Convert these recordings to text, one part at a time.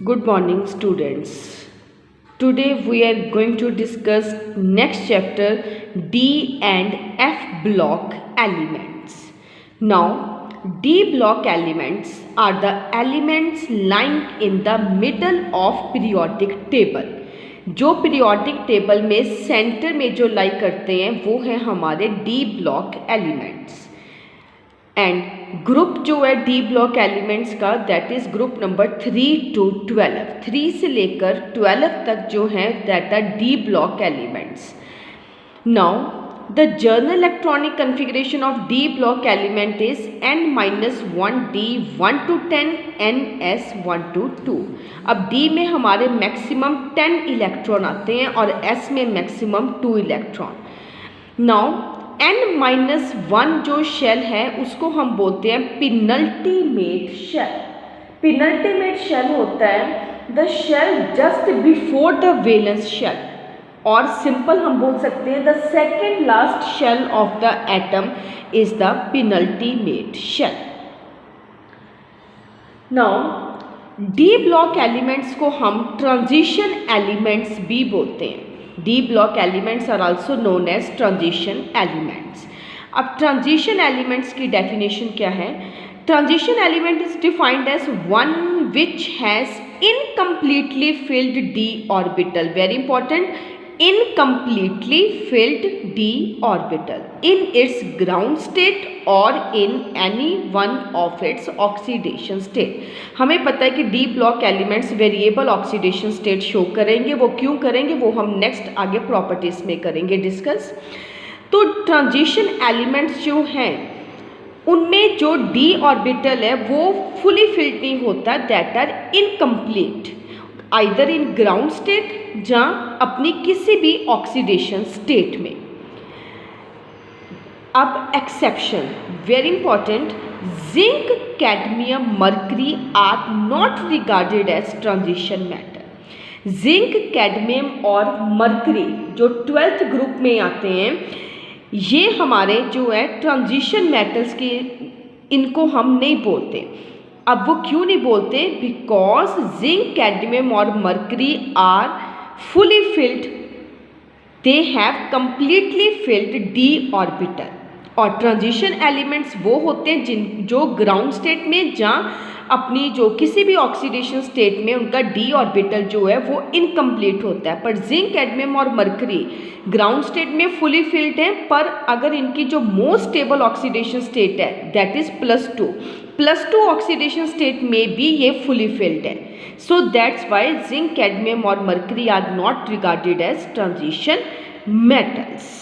Good morning, students. Today we are going to discuss next chapter D and F block elements. Now, D block elements are the elements lying in the middle of periodic table. जो periodic table में centre में जो लाई करते हैं वो है हमारे D block elements. And group जो है डी ब्लॉक एलिमेंट्स का that is group number 3 to 12। 3 से लेकर 12 तक जो है that R D block elements. Now the general electronic configuration of D block element is n-1d 1 to 10 ns 1 to 2। अब D में हमारे मैक्सिमम 10 इलेक्ट्रॉन आते हैं और एस में मैक्सिमम 2 इलेक्ट्रॉन। नाउ n-1 जो शेल है उसको हम बोलते हैं पिनल्टीमेट शेल। पिनल्टीमेट शेल होता है the shell just before the valence shell, और सिंपल हम बोल सकते हैं the second last shell of the atom is the penultimate shell. Now d block elements को हम ट्रांजिशन एलिमेंट्स भी बोलते हैं। D block elements are also known as transition elements। अब transition elements की definition क्या है? Transition element is defined as one which has incompletely filled d orbital। Very important, incompletely filled d orbital in its ground state or in any one of its oxidation state। हमें पता है कि D block elements variable oxidation state show करेंगे। वो क्यों करेंगे वो हम नेक्स्ट आगे प्रॉपर्टीज में करेंगे डिस्कस। तो ट्रांजिशन एलिमेंट्स जो हैं उनमें जो डी ऑर्बिटल है वो फुली फिल्ड नहीं होता, that are incomplete either in ground state या अपनी किसी भी ऑक्सीडेशन स्टेट में। अब exception very important, zinc cadmium mercury are not regarded as transition matter. Zinc cadmium और मर्करी जो 12th ग्रुप में आते हैं ये हमारे जो है ट्रांजिशन मेटल्स के, इनको हम नहीं बोलते। अब वो क्यों नहीं बोलते? बिकॉज जिंक कैडमियम और mercury are fully filled, they have completely filled D orbital. और ट्रांजिशन एलिमेंट्स वो होते हैं जो ग्राउंड स्टेट में या अपनी जो किसी भी ऑक्सीडेशन स्टेट में उनका डी ऑर्बिटल जो है वो इनकम्प्लीट होता है। पर जिंक कैडमियम और मर्करी ग्राउंड स्टेट में फुली फिल्ड है, पर अगर इनकी जो मोस्ट स्टेबल ऑक्सीडेशन स्टेट है दैट इज +2 ऑक्सीडेशन स्टेट में भी ये फुली फिल्ड है। So that's why zinc cadmium और mercury are not regarded as transition metals.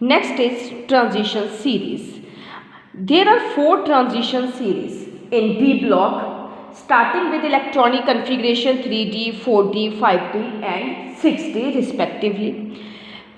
Next is transition series. There are 4 transition series in D block starting with electronic configuration 3D, 4D, 5D and 6D respectively.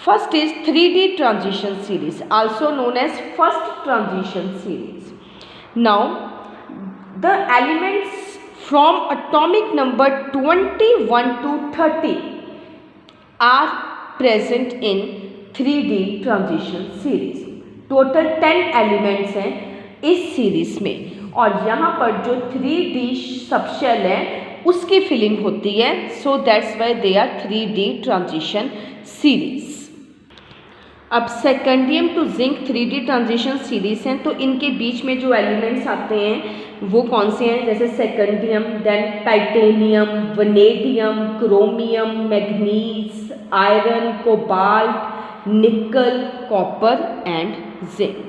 First is 3D transition series, also known as first transition series. Now the elements from atomic number 21 to 30 are present in 3D transition series. Total 10 elements हैं इस series में और यहाँ पर जो 3D subshell है उसकी filling होती है। So that's why they are 3D transition series. अब scandium to zinc 3D transition series हैं, तो इनके बीच में जो एलिमेंट्स आते हैं वो कौन से हैं? जैसे scandium, then titanium, vanadium, chromium, manganese, iron, cobalt, nickel, copper and zinc.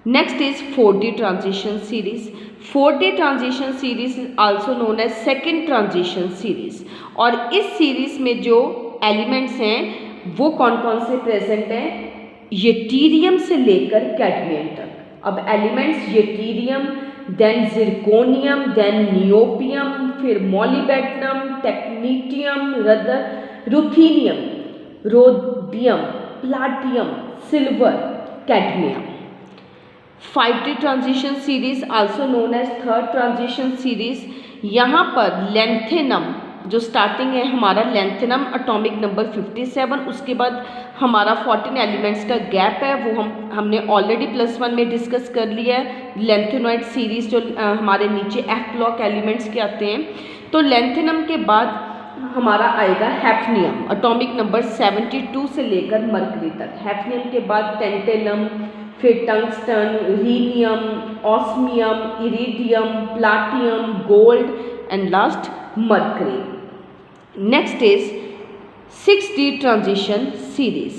Next is 4D transition series. 4D transition series is also known as second transition series. और इस सीरीज में जो एलिमेंट्स हैं वो कौन कौन से प्रेजेंट हैं? यटीरियम से लेकर कैडमियम तक। अब elements yttrium, then zirconium, then niobium, फिर molybdenum, technetium, ruthenium, rhodium, platinum, silver, cadmium. 5D transition series also known as third transition series. यहाँ पर लेंथेनम जो स्टार्टिंग है हमारा लैंथेनम एटॉमिक नंबर 57, उसके बाद हमारा 14 एलिमेंट्स का गैप है वो हमने ऑलरेडी +1 में डिस्कस कर लिया है। लैंथेनॉइड सीरीज जो हमारे नीचे एफ ब्लॉक एलिमेंट्स के आते हैं। तो लैंथेनम के बाद हमारा आएगा हैफनियम एटॉमिक नंबर 72 से लेकर मरकरी तक। हैफनियम के बाद टेंटेलम, फिर tungsten, rhenium, osmium, iridium, platinum, gold and last mercury. Next is 6D transition series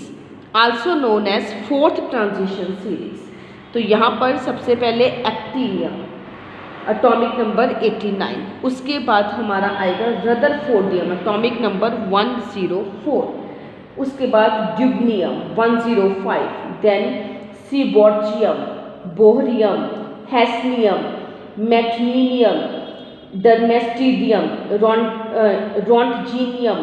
also known as 4th transition series. तो यहाँ पर सबसे पहले एक्टिनियम एटॉमिक नंबर 89, उसके बाद हमारा आएगा रदरफोर्डियम एटॉमिक नंबर 104, उसके बाद ड्यूगनियम 105, देन सीबॉर्चियम, बोहरियम, हैस्नियम, मैक्नीनियम, डर्मेस्टिडियम, रोंटजीनियम,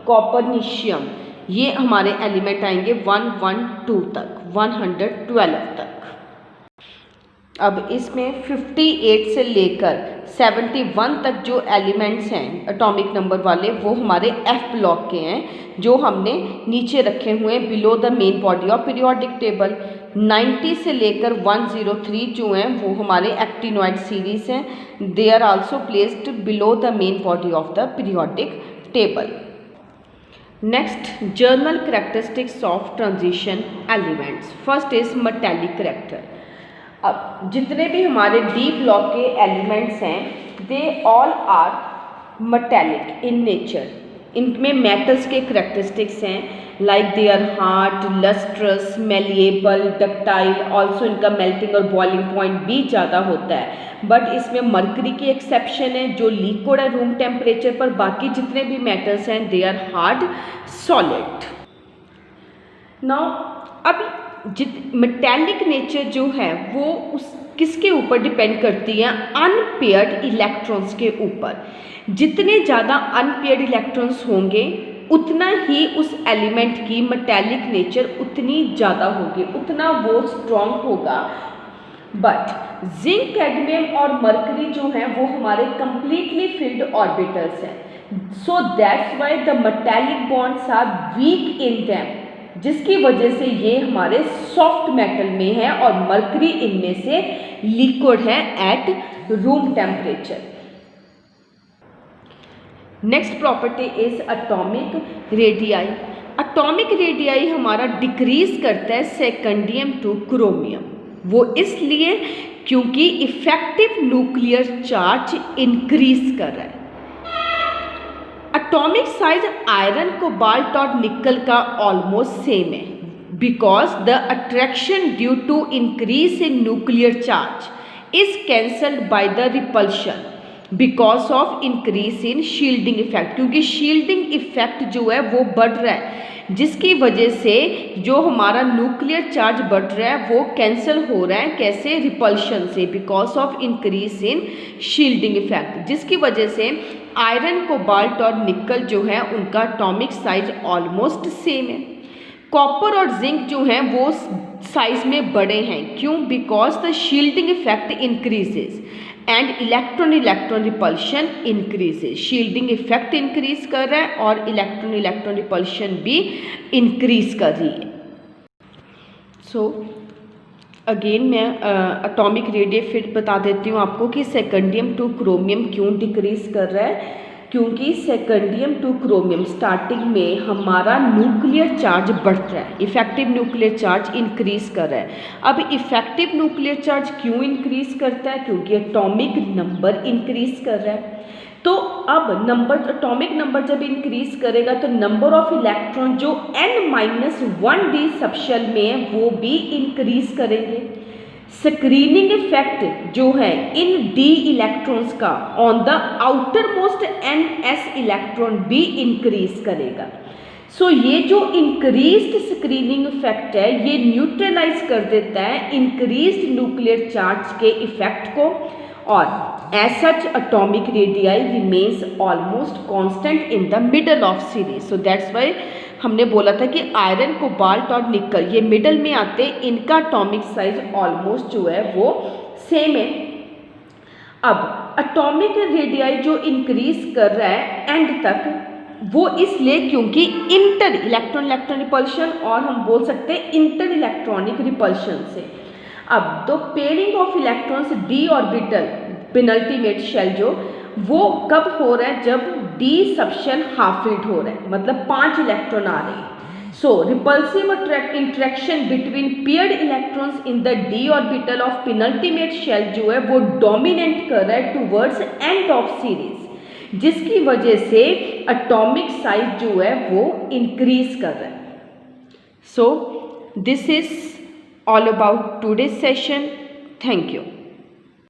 कॉपरनिशियम। ये हमारे एलिमेंट आएंगे 112 तक, 112 तक। अब इसमें 58 से लेकर 71 तक जो एलिमेंट्स हैं एटॉमिक नंबर वाले वो हमारे एफ ब्लॉक के हैं, जो हमने नीचे रखे हुए हैं below the main body of periodic table. 90 से लेकर 103 जो हैं वो हमारे एक्टिनॉइड सीरीज हैं। They are also placed below the main body of the periodic table. Next, general characteristics of transition elements. First is metallic character. अब जितने भी हमारे डी ब्लॉक के एलिमेंट्स हैं they all are metallic in nature. इनमें metals के characteristics हैं like they are hard, lustrous, malleable, ductile. Also इनका मेल्टिंग और बॉइलिंग पॉइंट भी ज़्यादा होता है। बट इसमें मरकरी की एक्सेप्शन है जो लिक्विड है रूम टेम्परेचर पर। बाकी जितने भी मेटल्स हैं they are hard solid. Now अब मेटालिक नेचर जो है वो उस किसके ऊपर डिपेंड करती है? अनपेयर्ड इलेक्ट्रॉन्स के ऊपर। जितने ज़्यादा अनपेयर्ड इलेक्ट्रॉन्स होंगे उतना ही उस एलिमेंट की मेटालिक नेचर उतनी ज़्यादा होगी, उतना वो स्ट्रॉन्ग होगा। बट जिंक, कैडमियम और मरकरी जो हैं वो हमारे कंप्लीटली फिल्ड ऑर्बिटल्स हैं। So that's why the metallic bonds are weak in them, जिसकी वजह से ये हमारे सॉफ्ट मेटल में है और मरकरी इनमें से लिक्विड है at room temperature. Next property is atomic radii. Atomic radii हमारा डिक्रीज करता है सेकेंडियम टू क्रोमियम। वो इसलिए क्योंकि इफेक्टिव न्यूक्लियर चार्ज इंक्रीज कर रहा है। एटॉमिक साइज आयरन, कोबाल्ट और निकल का ऑलमोस्ट सेम है because the attraction due to increase in nuclear charge is cancelled by the repulsion because of increase in shielding effect. क्योंकि shielding effect जो है वो बढ़ रहा है, जिसकी वजह से जो हमारा न्यूक्लियर चार्ज बढ़ रहा है वो कैंसिल हो रहा है। कैसे? रिपल्शन से, because of increase in shielding effect, जिसकी वजह से आयरन, कोबाल्ट और निकल जो है उनका एटॉमिक साइज ऑलमोस्ट सेम है। कॉपर और जिंक जो हैं वो साइज में बड़े हैं। क्यों? Because the shielding effect increases and electron repulsion increases. Shielding effect increase कर रहा है और इलेक्ट्रॉन रिपल्शन भी इंक्रीज कर रही है। सो अगेन मैं एटॉमिक रेडियस फिर बता देती हूँ आपको कि सेकेंडियम टू क्रोमियम क्यों डिक्रीज कर रहा है। क्योंकि सेकेंडियम टू क्रोमियम स्टार्टिंग में हमारा न्यूक्लियर चार्ज बढ़ रहा है, इफेक्टिव न्यूक्लियर चार्ज इंक्रीज कर रहा है। अब इफेक्टिव न्यूक्लियर चार्ज क्यों इंक्रीज करता है? क्योंकि एटॉमिक नंबर इंक्रीज कर रहा है। तो अब एटॉमिक नंबर जब इंक्रीज करेगा तो नंबर ऑफ इलेक्ट्रॉन जो n-1d सबशेल में है वो भी इंक्रीज करेंगे। स्क्रीनिंग इफेक्ट जो है इन d इलेक्ट्रॉन्स का on the outer most ns electron भी इंक्रीज करेगा। सो ये जो इंक्रीज्ड स्क्रीनिंग इफेक्ट है ये न्यूट्रलाइज कर देता है इंक्रीज्ड न्यूक्लियर चार्ज के इफेक्ट को, और as such atomic radii remains almost constant in the middle of series. So that's why हमने बोला था कि आयरन, कोबाल्ट और निकल ये मिडल में आते हैं, इनका एटॉमिक साइज ऑलमोस्ट जो है वो सेम है। अब एटॉमिक रेडियाई जो इंक्रीज कर रहा है एंड तक, वो इसलिए क्योंकि इंटर इलेक्ट्रॉन रिपल्शन, और हम बोल सकते हैं इंटर इलेक्ट्रॉनिक रिपल्शन से। अब the pairing of electrons D orbital penultimate shell जो वो कब हो रहा है, जब डी सबशन हाफ फिल्ड हो रहा है, मतलब 5 इलेक्ट्रॉन आ रहे हैं। So repulsive interaction between paired electrons in the d orbital of penultimate shell जो है वो डोमिनेट कर रहा है टूवर्ड्स एंड ऑफ सीरीज, जिसकी वजह से एटॉमिक साइज जो है वो इंक्रीज कर रहा है। So this is all about today's session. Thank you.